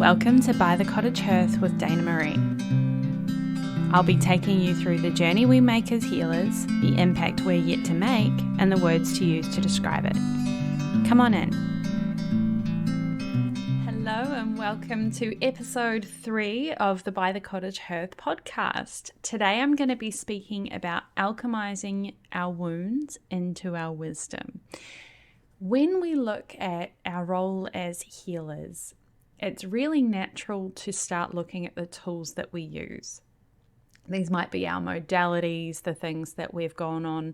Welcome to By the Cottage Hearth with Dana Maree. I'll be taking you through the journey we make as healers, the impact we're yet to make, and the words to use to describe it. Come on in. Hello and welcome to episode 3 of the By the Cottage Hearth podcast. Today I'm going to be speaking about alchemizing our wounds into our wisdom. When we look at our role as healers, it's really natural to start looking at the tools that we use. These might be our modalities, the things that we've gone on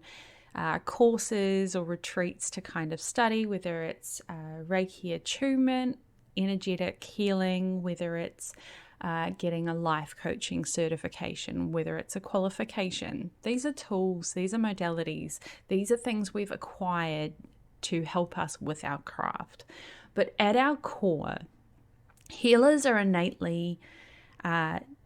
courses or retreats to kind of study, whether it's Reiki attunement, energetic healing, whether it's getting a life coaching certification, whether it's a qualification. These are tools, these are modalities, these are things we've acquired to help us with our craft. But at our core, healers are innately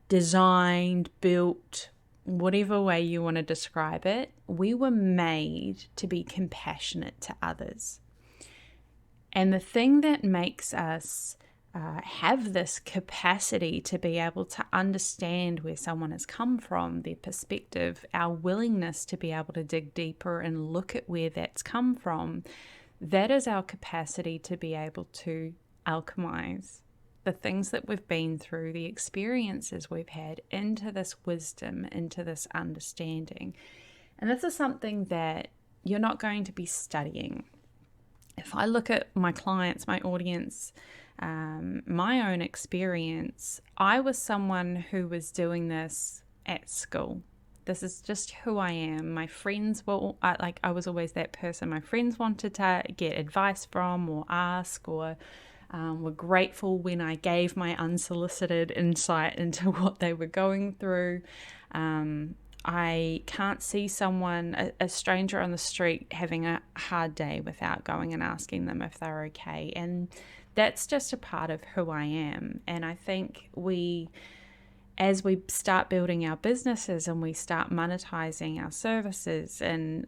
designed, built, whatever way you want to describe it. We were made to be compassionate to others. And the thing that makes us have this capacity to be able to understand where someone has come from, their perspective, our willingness to be able to dig deeper and look at where that's come from, that is our capacity to be able to alchemize the things that we've been through, the experiences we've had, into this wisdom, into this understanding. And this is something that you're not going to be studying. If I look at my clients, my audience, my own experience, I was someone who was doing this at school. This is just who I am. My friends were, I was always that person my friends wanted to get advice from or ask, or were grateful when I gave my unsolicited insight into what they were going through. I can't see someone, a stranger on the street, having a hard day without going and asking them if they're okay. And that's just a part of who I am. And I think as we start building our businesses and we start monetizing our services and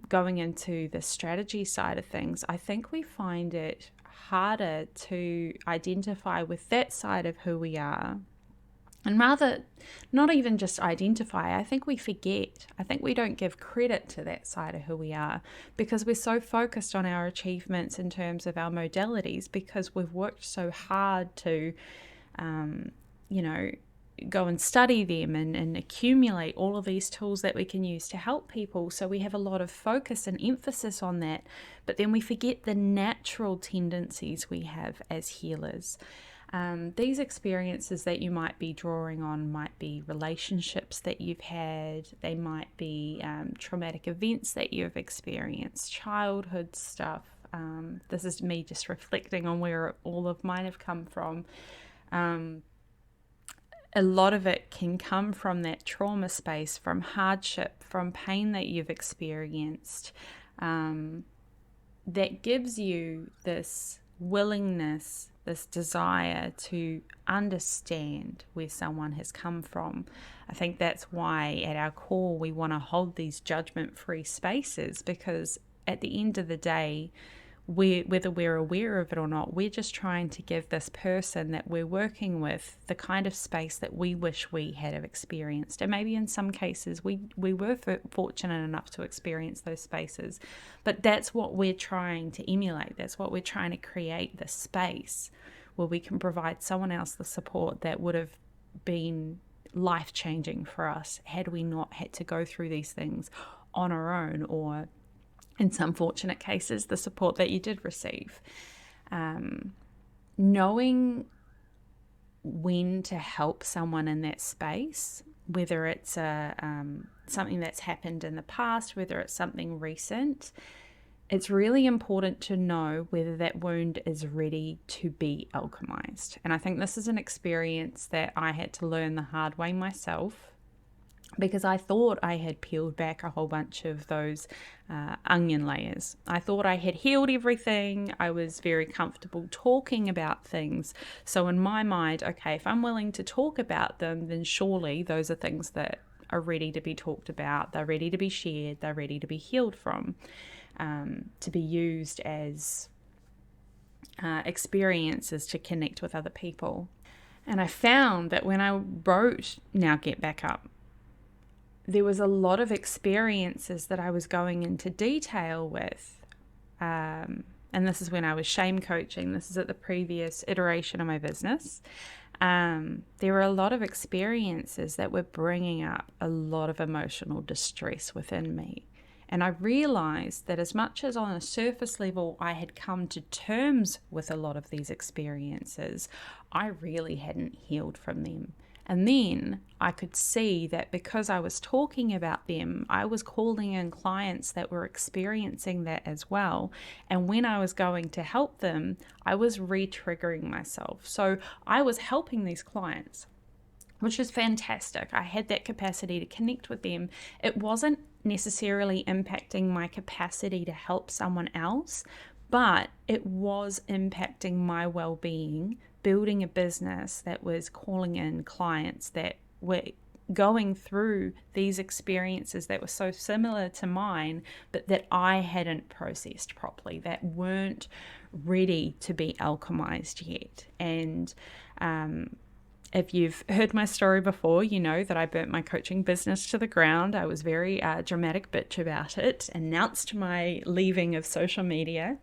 going into the strategy side of things, I think we find it harder to identify with that side of who we are. And rather, not even just identify, I think we forget. I think we don't give credit to that side of who we are because we're so focused on our achievements in terms of our modalities, because we've worked so hard to, go and study them and accumulate all of these tools that we can use to help people. So we have a lot of focus and emphasis on that, but then we forget the natural tendencies we have as healers. These experiences that you might be drawing on might be relationships that you've had. They might be traumatic events that you've experienced, childhood stuff. This is me just reflecting on where all of mine have come from. A lot of it can come from that trauma space, from hardship, from pain that you've experienced, that gives you this willingness, this desire to understand where someone has come from. I think that's why at our core we want to hold these judgment-free spaces, because at the end of the day, whether we're aware of it or not, we're just trying to give this person that we're working with the kind of space that we wish we had experienced. And maybe in some cases we were fortunate enough to experience those spaces, but that's what we're trying to emulate. That's what we're trying to create, the space where we can provide someone else the support that would have been life-changing for us had we not had to go through these things on our own, or in some fortunate cases, the support that you did receive. Knowing when to help someone in that space, whether it's something that's happened in the past, whether it's something recent, it's really important to know whether that wound is ready to be alchemized. And I think this is an experience that I had to learn the hard way myself, because I thought I had peeled back a whole bunch of those onion layers. I thought I had healed everything. I was very comfortable talking about things. So in my mind, okay, if I'm willing to talk about them, then surely those are things that are ready to be talked about. They're ready to be shared. They're ready to be healed from, to be used as experiences to connect with other people. And I found that when I wrote Now Get Back Up, there was a lot of experiences that I was going into detail with. And this is when I was shame coaching. This is at the previous iteration of my business. There were a lot of experiences that were bringing up a lot of emotional distress within me. And I realized that as much as on a surface level I had come to terms with a lot of these experiences, I really hadn't healed from them. And then I could see that because I was talking about them, I was calling in clients that were experiencing that as well. And when I was going to help them, I was re-triggering myself. So I was helping these clients, which is fantastic. I had that capacity to connect with them. It wasn't necessarily impacting my capacity to help someone else, but it was impacting my well-being, building a business that was calling in clients that were going through these experiences that were so similar to mine, but that I hadn't processed properly, that weren't ready to be alchemized yet. And if you've heard my story before, you know that I burnt my coaching business to the ground. I was very dramatic bitch about it, announced my leaving of social media,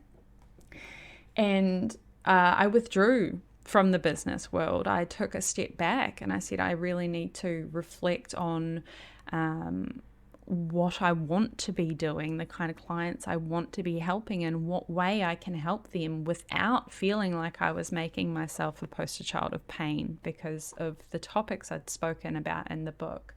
and I withdrew from the business world. I took a step back and I said, I really need to reflect on what I want to be doing, the kind of clients I want to be helping, and what way I can help them without feeling like I was making myself a poster child of pain because of the topics I'd spoken about in the book.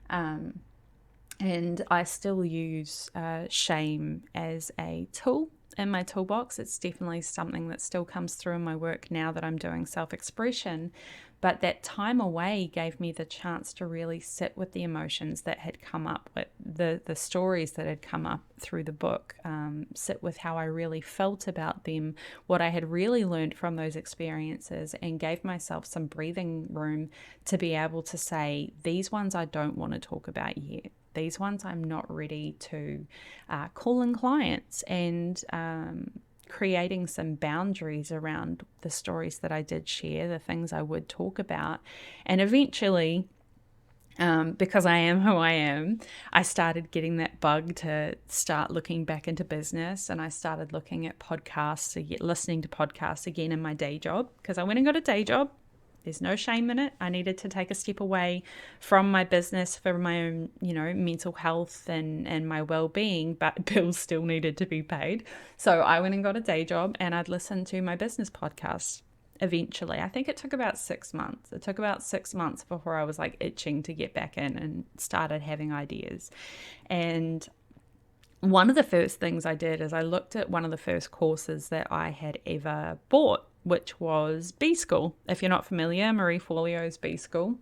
And I still use shame as a tool in my toolbox. It's definitely something that still comes through in my work now that I'm doing self-expression. But that time away gave me the chance to really sit with the emotions that had come up, with the stories that had come up through the book, sit with how I really felt about them, what I had really learned from those experiences, and gave myself some breathing room to be able to say, these ones I don't want to talk about yet. These ones I'm not ready to call in clients, and creating some boundaries around the stories that I did share, the things I would talk about. And eventually, because I am who I am, I started getting that bug to start looking back into business, and I started looking at podcasts, listening to podcasts again in my day job, because I went and got a day job. There's no shame in it. I needed to take a step away from my business for my own, mental health and my well-being, but bills still needed to be paid. So I went and got a day job, and I'd listen to my business podcast eventually. I think it took about 6 months. It took about 6 months before I was like itching to get back in and started having ideas. And one of the first things I did is I looked at one of the first courses that I had ever bought, which was B School. If you're not familiar, Marie Forleo's B School.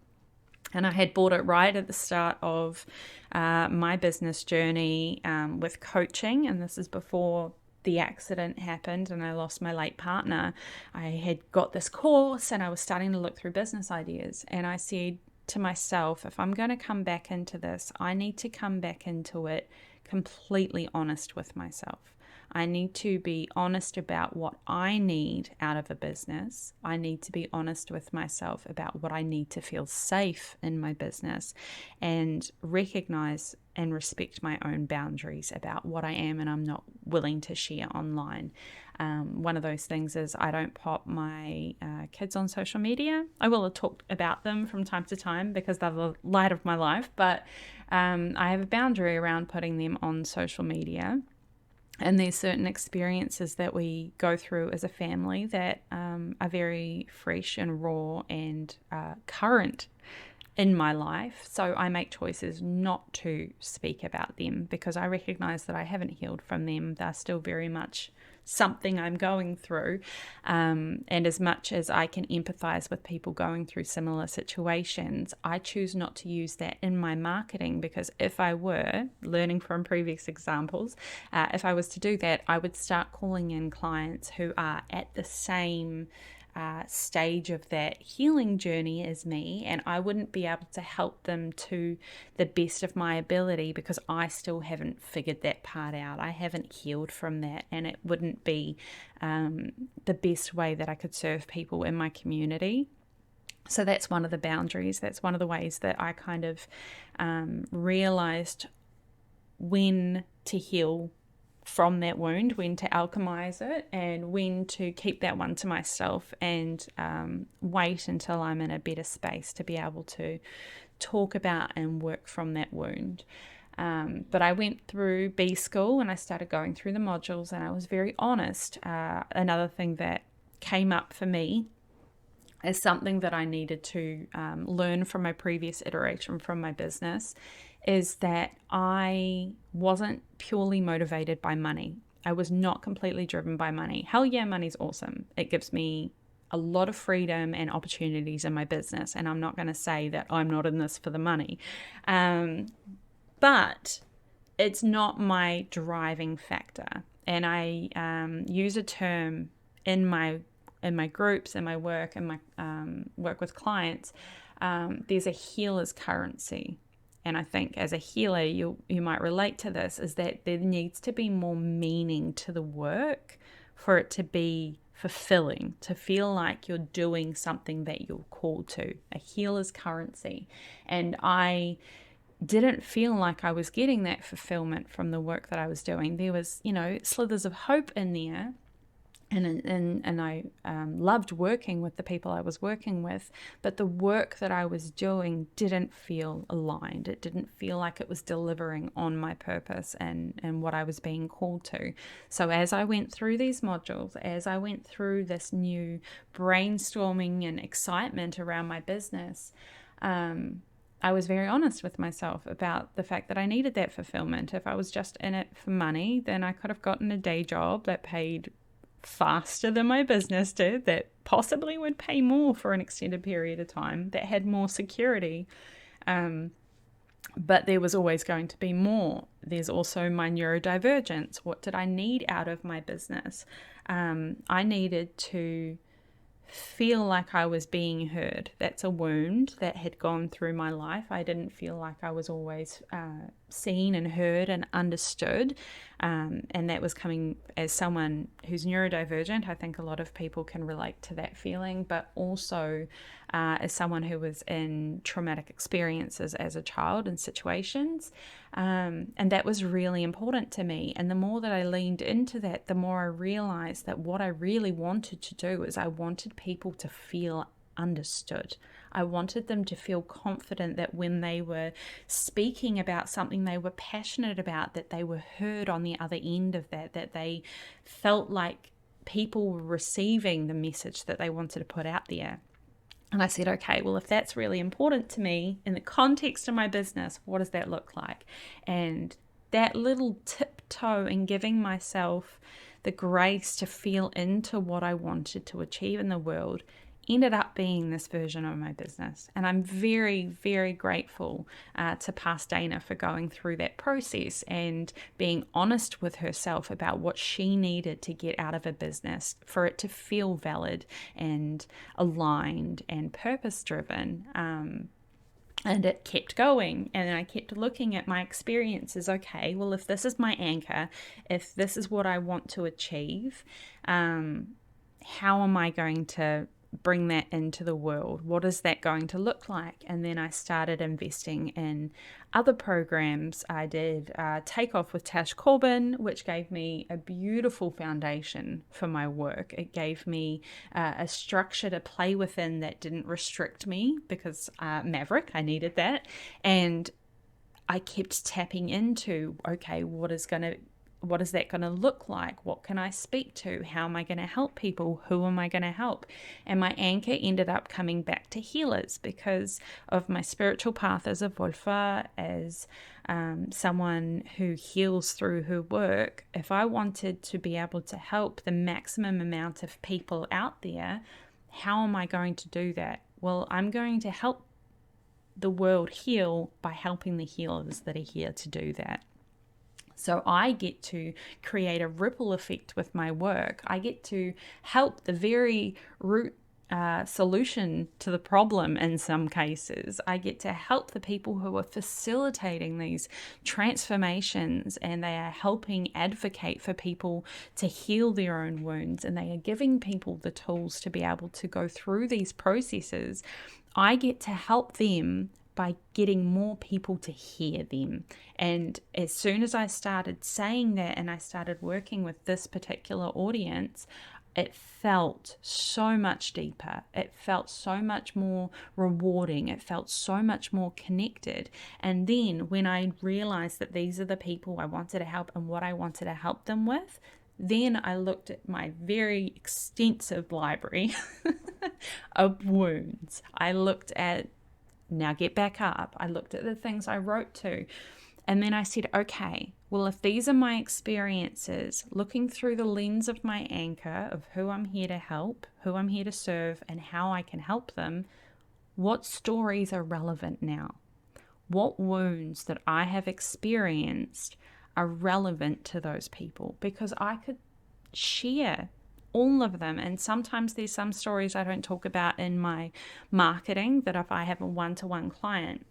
And I had bought it right at the start of my business journey with coaching. And this is before the accident happened and I lost my late partner. I had got this course and I was starting to look through business ideas. And I said to myself, if I'm going to come back into this, I need to come back into it completely honest with myself. I need to be honest about what I need out of a business. I need to be honest with myself about what I need to feel safe in my business, and recognize and respect my own boundaries about what I am and I'm not willing to share online. One of those things is I don't pop my kids on social media. I will talk about them from time to time because they're the light of my life, but I have a boundary around putting them on social media. And there's certain experiences that we go through as a family that are very fresh and raw and current in my life. So I make choices not to speak about them because I recognize that I haven't healed from them. They're still very much something I'm going through. And as much as I can empathize with people going through similar situations, I choose not to use that in my marketing, because if I were, learning from previous examples, if I was to do that, I would start calling in clients who are at the same stage of that healing journey as me, and I wouldn't be able to help them to the best of my ability because I still haven't figured that part out. I haven't healed from that, and it wouldn't be the best way that I could serve people in my community. So that's one of the boundaries. That's one of the ways that I kind of realized when to heal from that wound, when to alchemize it, and when to keep that one to myself and wait until I'm in a better space to be able to talk about and work from that wound. But I went through B school and I started going through the modules, and I was very honest. Another thing that came up for me is something that I needed to learn from my previous iteration from my business, is that I wasn't purely motivated by money. I was not completely driven by money. Hell yeah, money's awesome. It gives me a lot of freedom and opportunities in my business, and I'm not going to say that I'm not in this for the money. But it's not my driving factor. And I use a term in my groups and my work and my work with clients. There's a healer's currency. And I think as a healer, you might relate to this, is that there needs to be more meaning to the work for it to be fulfilling, to feel like you're doing something that you're called to, a healer's currency. And I didn't feel like I was getting that fulfillment from the work that I was doing. There was, slithers of hope in there. And I loved working with the people I was working with, but the work that I was doing didn't feel aligned. It didn't feel like it was delivering on my purpose and what I was being called to. So as I went through these modules, as I went through this new brainstorming and excitement around my business, I was very honest with myself about the fact that I needed that fulfillment. If I was just in it for money, then I could have gotten a day job that paid faster than my business did, that possibly would pay more for an extended period of time, that had more security. But there was always going to be more. There's also my neurodivergence. What did I need out of my business? I needed to feel like I was being heard. That's a wound that had gone through my life. I didn't feel like I was always seen and heard and understood. And that was coming as someone who's neurodivergent. I think a lot of people can relate to that feeling, but also as someone who was in traumatic experiences as a child and situations. And that was really important to me. And the more that I leaned into that, the more I realized that what I really wanted to do is I wanted people to feel understood. I wanted them to feel confident that when they were speaking about something they were passionate about, that they were heard on the other end of that, that they felt like people were receiving the message that they wanted to put out there. And I said, okay, well, if that's really important to me in the context of my business, what does that look like? And that little tiptoe in giving myself the grace to feel into what I wanted to achieve in the world ended up being this version of my business. And I'm very, very grateful to past Dana for going through that process and being honest with herself about what she needed to get out of a business for it to feel valid and aligned and purpose-driven. And it kept going, and I kept looking at my experiences. Okay, well, if this is my anchor, if this is what I want to achieve, how am I going to bring that into the world? What is that going to look like? And then I started investing in other programs. I did Take Off with Tash Corbin, which gave me a beautiful foundation for my work. It gave me a structure to play within that didn't restrict me, because Maverick, I needed that. And I kept tapping into, okay, what is that going to look like? What can I speak to? How am I going to help people? Who am I going to help? And my anchor ended up coming back to healers because of my spiritual path as a Wolfa, as someone who heals through her work. If I wanted to be able to help the maximum amount of people out there, how am I going to do that? Well, I'm going to help the world heal by helping the healers that are here to do that. So I get to create a ripple effect with my work. I get to help the very root solution to the problem in some cases. I get to help the people who are facilitating these transformations, and they are helping advocate for people to heal their own wounds, and they are giving people the tools to be able to go through these processes. I get to help them by getting more people to hear them. And as soon as I started saying that and I started working with this particular audience, it felt so much deeper. It felt so much more rewarding. It felt so much more connected. And then when I realized that these are the people I wanted to help and what I wanted to help them with, then I looked at my very extensive library of wounds. I looked at, now get back up. I looked at the things I wrote to. And then I said, okay, well, if these are my experiences, looking through the lens of my anchor of who I'm here to help, who I'm here to serve, and how I can help them, what stories are relevant now? What wounds that I have experienced are relevant to those people? Because I could share all of them. And sometimes there's some stories I don't talk about in my marketing, that if I have a one-to-one client,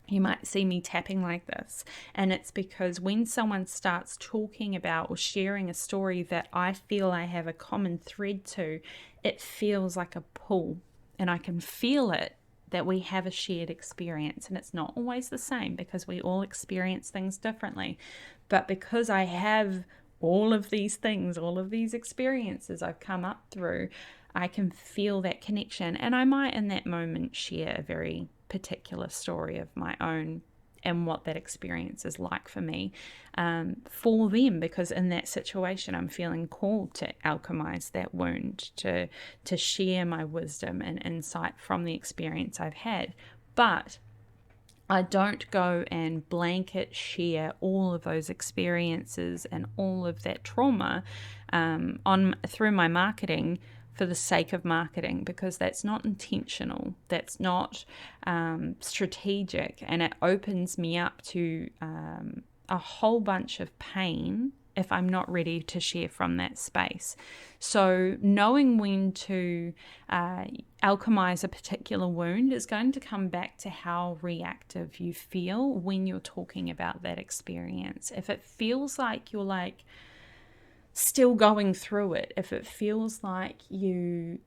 you might see me tapping like this. And it's because when someone starts talking about or sharing a story that I feel I have a common thread to, it feels like a pull. And I can feel it, that we have a shared experience. And it's not always the same, because we all experience things differently. But because I have all of these things, all of these experiences I've come up through, I can feel that connection. And I might in that moment share a very particular story of my own and what that experience is like for me, for them, because in that situation I'm feeling called to alchemize that wound, to share my wisdom and insight from the experience I've had. But I don't go and blanket share all of those experiences and all of that trauma through my marketing for the sake of marketing, because that's not intentional, that's not strategic, and it opens me up to a whole bunch of pain if I'm not ready to share from that space. So knowing when to alchemize a particular wound is going to come back to how reactive you feel when you're talking about that experience. If it feels like you're still going through it, if it feels like you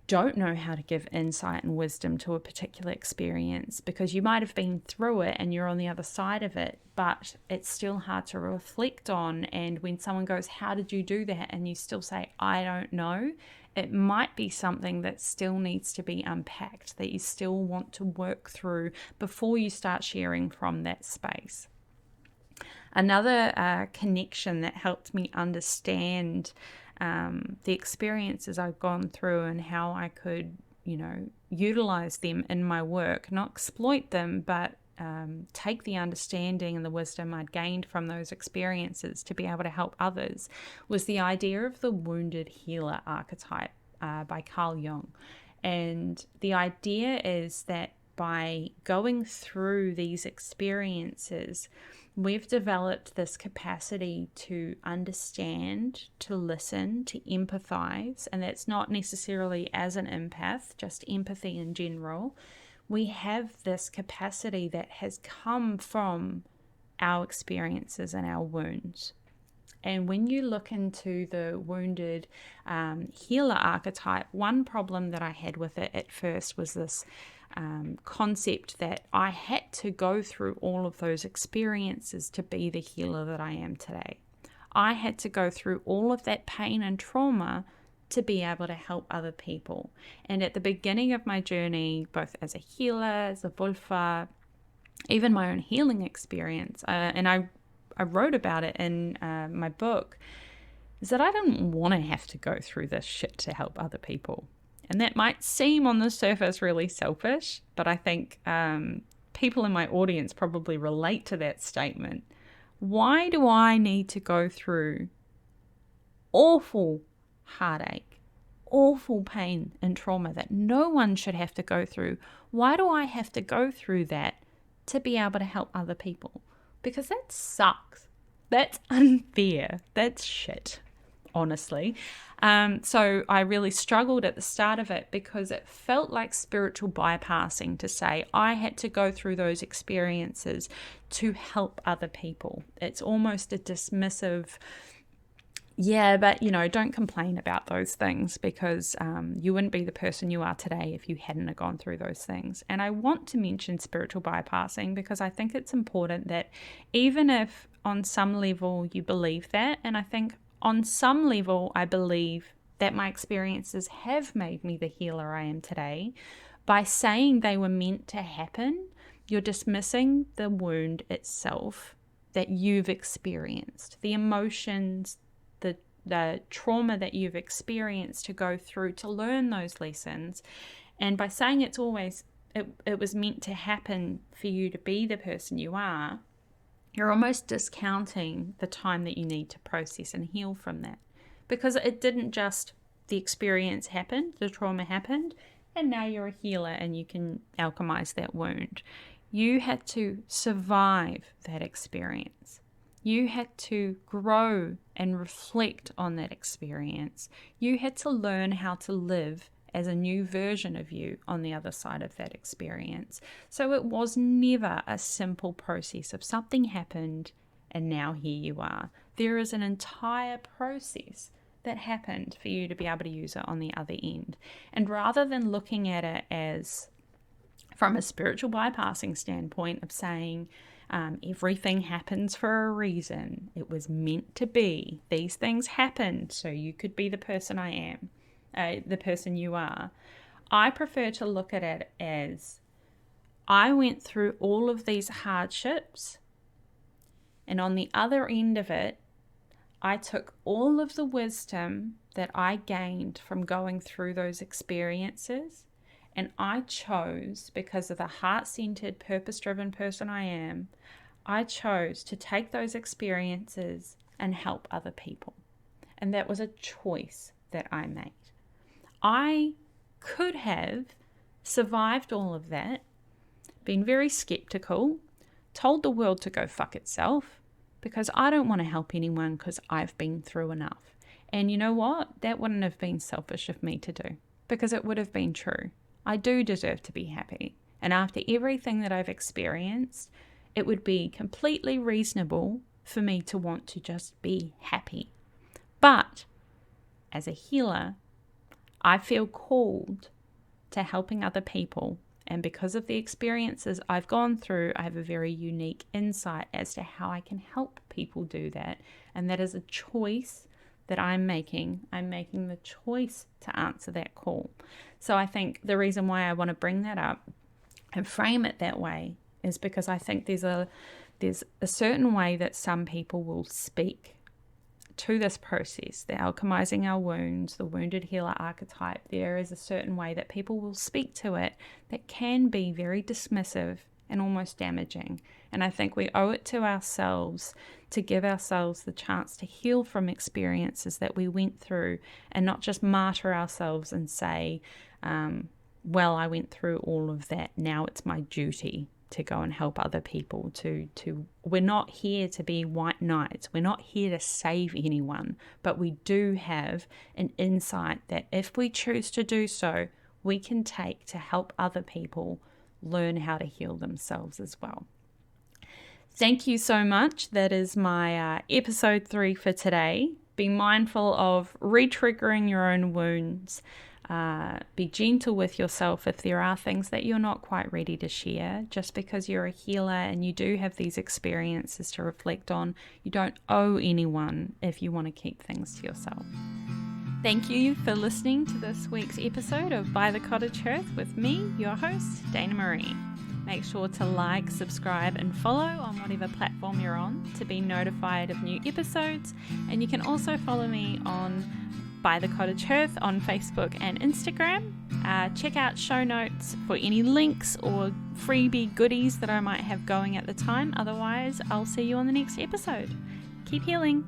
don't know how to give insight and wisdom to a particular experience because you might have been through it and you're on the other side of it, but it's still hard to reflect on. And when someone goes, how did you do that? And you still say, I don't know, it might be something that still needs to be unpacked, that you still want to work through before you start sharing from that space. Another connection that helped me understand the experiences I've gone through and how I could, utilize them in my work, not exploit them, but take the understanding and the wisdom I'd gained from those experiences to be able to help others, was the idea of the wounded healer archetype by Carl Jung. And the idea is that by going through these experiences, we've developed this capacity to understand, to listen, to empathize, and that's not necessarily as an empath, just empathy in general. We have this capacity that has come from our experiences and our wounds. And when you look into the wounded healer archetype, one problem that I had with it at first was this concept that I had to go through all of those experiences to be the healer that I am today. I had to go through all of that pain and trauma to be able to help other people. And at the beginning of my journey, both as a healer, as a Wulfa, even my own healing experience, and I wrote about it in my book, is that I didn't want to have to go through this shit to help other people. And that might seem on the surface really selfish, but I think people in my audience probably relate to that statement. Why do I need to go through awful heartache, awful pain and trauma that no one should have to go through? Why do I have to go through that to be able to help other people? Because that sucks. That's unfair. That's shit. honestly. So I really struggled at the start of it because it felt like spiritual bypassing to say I had to go through those experiences to help other people. It's almost a dismissive, yeah, but don't complain about those things because you wouldn't be the person you are today if you hadn't have gone through those things. And I want to mention spiritual bypassing because I think it's important that even if on some level you believe that, and I think on some level I believe that my experiences have made me the healer I am today, by saying they were meant to happen, you're dismissing the wound itself that you've experienced, the emotions, the trauma that you've experienced to go through to learn those lessons. And by saying it was meant to happen for you to be the person you are, you're almost discounting the time that you need to process and heal from that. Because it didn't just, the experience happened, the trauma happened, and now you're a healer and you can alchemize that wound. You had to survive that experience. You had to grow and reflect on that experience. You had to learn how to live as a new version of you on the other side of that experience. So it was never a simple process of something happened and now here you are. There is an entire process that happened for you to be able to use it on the other end. And rather than looking at it as from a spiritual bypassing standpoint of saying, everything happens for a reason. It was meant to be. These things happened so you could be the person I am, the person you are. I prefer to look at it as I went through all of these hardships, and on the other end of it, I took all of the wisdom that I gained from going through those experiences, and I chose, because of the heart-centered, purpose-driven person I am, I chose to take those experiences and help other people. And that was a choice that I made. I could have survived all of that, been very skeptical, told the world to go fuck itself, because I don't want to help anyone because I've been through enough. And you know what? That wouldn't have been selfish of me to do, because it would have been true. I do deserve to be happy. And after everything that I've experienced, it would be completely reasonable for me to want to just be happy. But as a healer, I feel called to helping other people. And because of the experiences I've gone through, I have a very unique insight as to how I can help people do that. And that is a choice that I'm making. I'm making the choice to answer that call. So I think the reason why I want to bring that up and frame it that way is because I think there's a certain way that some people will speak to this process, the alchemizing our wounds, the wounded healer archetype. There is a certain way that people will speak to it that can be very dismissive and almost damaging. And I think we owe it to ourselves to give ourselves the chance to heal from experiences that we went through and not just martyr ourselves and say, well, I went through all of that. Now it's my duty to go and help other people. We're not here to be white knights. We're not here to save anyone, but we do have an insight that if we choose to do so, we can take to help other people learn how to heal themselves as well. Thank you so much. That is my episode 3 for today. Be mindful of re-triggering your own wounds. Be gentle with yourself if there are things that you're not quite ready to share. Just because you're a healer and you do have these experiences to reflect on, you don't owe anyone if you want to keep things to yourself. Thank you for listening to this week's episode of By the Cottage Hearth with me, your host, Dana Maree. Make sure to like, subscribe, and follow on whatever platform you're on to be notified of new episodes. And you can also follow me on By the Cottage Hearth on Facebook and Instagram. Check out show notes for any links or freebie goodies that I might have going at the time. Otherwise, I'll see you on the next episode. Keep healing.